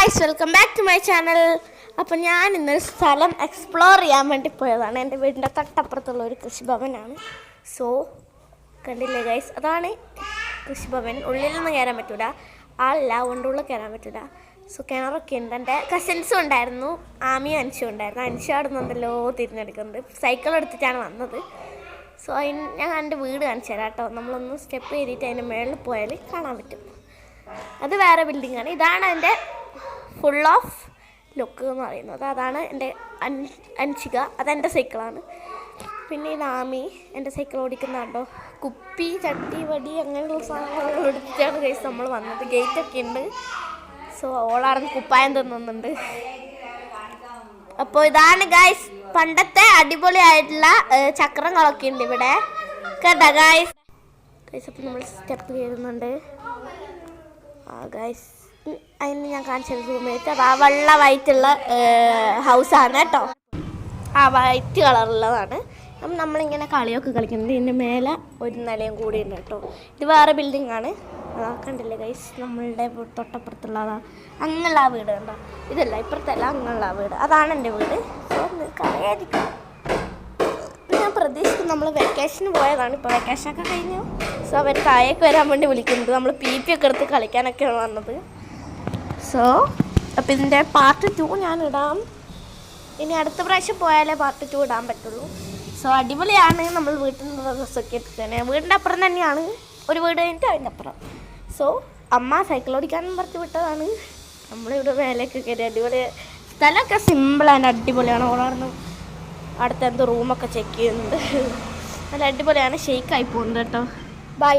Guys, welcome back to my channel. അപ്പോൾ ഞാൻ ഇന്നൊരു സ്ഥലം എക്സ്പ്ലോർ ചെയ്യാൻ വേണ്ടി പോയതാണ്. എൻ്റെ വീടിൻ്റെ തൊട്ടപ്പുറത്തുള്ള ഒരു കൃഷിഭവനാണ്. സോ കണ്ടില്ലേ ഗായ്സ്, അതാണ് കൃഷിഭവൻ. ഉള്ളിലൊന്നും കയറാൻ പറ്റില്ല, ആളില്ല, ഉള്ളിൽ കയറാൻ പറ്റില്ല. സോ കിണറൊക്കെ ഉണ്ട്. എൻ്റെ കസിൻസും ഉണ്ടായിരുന്നു, ആമിയും അൻഷും ഉണ്ടായിരുന്നു. അൻഷു അവിടെ നിന്നല്ലോ തിരിഞ്ഞെടുക്കുന്നത്. സൈക്കിൾ എടുത്തിട്ടാണ് വന്നത്. സോ ഞാൻ എൻ്റെ വീട് കാണിച്ചു തരാം കേട്ടോ. നമ്മളൊന്ന് സ്റ്റെപ്പ് കയറിയിട്ട് അതിൻ്റെ മുകളിൽ പോയാൽ കാണാൻ പറ്റും. അത് വേറെ ബിൽഡിങ്ങാണ്. ഇതാണ് എൻ്റെ ഫുൾ ഓഫ് ലുക്ക് എന്ന് പറയുന്നത്. അതാണ് എൻ്റെ അൻഷിക, അതെൻ്റെ സൈക്കിളാണ്. പിന്നെ ഇത് ആമി എൻ്റെ സൈക്കിൾ ഓടിക്കുന്നുണ്ടോ. കുപ്പി, ചട്ടി, വടി അങ്ങനെയുള്ള സാധനങ്ങൾ എടുത്തിട്ടാണ് ഗൈസ് നമ്മൾ വന്നത്. ഗേറ്റൊക്കെ ഉണ്ട്. സോ ഓളാണെന്ന് കുപ്പായം തിന്നുന്നുണ്ട്. അപ്പോൾ ഇതാണ് ഗൈസ് പണ്ടത്തെ അടിപൊളിയായിട്ടുള്ള ചക്രങ്ങളൊക്കെ ഉണ്ട് ഇവിടെ കേട്ടോ ഗൈസ്. അപ്പോൾ നമ്മൾ സ്റ്റെപ്പ് കയറുന്നുണ്ട്. ഗൈസ് അതിന് ഞാൻ കാണിച്ചത് റൂമേറ്റ്. അത് ആ വെള്ള വൈറ്റുള്ള ഹൗസാണ് കേട്ടോ. ആ വൈറ്റ് കളറുള്ളതാണ്. അപ്പം നമ്മളിങ്ങനെ കളിയൊക്കെ കളിക്കുന്നത്. ഇതിൻ്റെ മേലെ ഒരു നിലയും കൂടി ഉണ്ട് കേട്ടോ. ഇത് വേറെ ബിൽഡിംഗ് ആണ്. അതാ കണ്ടില്ലേ ഗൈസ്, നമ്മളുടെ തൊട്ടപ്പുറത്തുള്ളതാ അങ്ങുള്ള ആ വീട് കണ്ടോ. ഇതല്ല, ഇപ്പുറത്തല്ല, അങ്ങുള്ള ആ വീട്. അതാണ് എൻ്റെ വീട്. സോ നിങ്ങൾക്ക് അറിയാതിരിക്കും. ഞാൻ പ്രതീക്ഷിക്കും നമ്മൾ വെക്കേഷന് പോയതാണ്. ഇപ്പോൾ വെക്കേഷനൊക്കെ കഴിഞ്ഞു. സോ അവർ താഴേക്ക് വരാൻ വേണ്ടി വിളിക്കുന്നത്. നമ്മൾ ഒക്കെ എടുത്ത് കളിക്കാനൊക്കെയാണ് വന്നത്. സോ അപ്പോൾ ഇതിൻ്റെ പാർട്ട് 2 ഞാൻ ഇടാം. ഇനി അടുത്ത പ്രാവശ്യം പോയാലേ പാർട്ട് 2 ഇടാൻ പറ്റുള്ളൂ. സോ അടിപൊളിയാണ്. നമ്മൾ വീട്ടിൽ നിന്ന് ഡ്രസ്സൊക്കെ എടുത്തത് വീടിൻ്റെ അപ്പുറം തന്നെയാണ്. ഒരു വീട് കഴിഞ്ഞിട്ട് അതിൻ്റെ അപ്പുറം. സോ അമ്മ സൈക്കിൾ ഓടിക്കാനും പറഞ്ഞ് വിട്ടതാണ്. നമ്മളിവിടെ മേലേക്ക് കയറി. അടിപൊളി സ്ഥലമൊക്കെ സിമ്പിളാണ്, അടിപൊളിയാണ്. ഓളാർന്ന് അടുത്ത എന്തോ റൂമൊക്കെ ചെക്ക് ചെയ്യുന്നുണ്ട്. നല്ല അടിപൊളിയാണ്. ഷെയ്ക്കായി പോകുന്നുണ്ട് കേട്ടോ. ബൈ.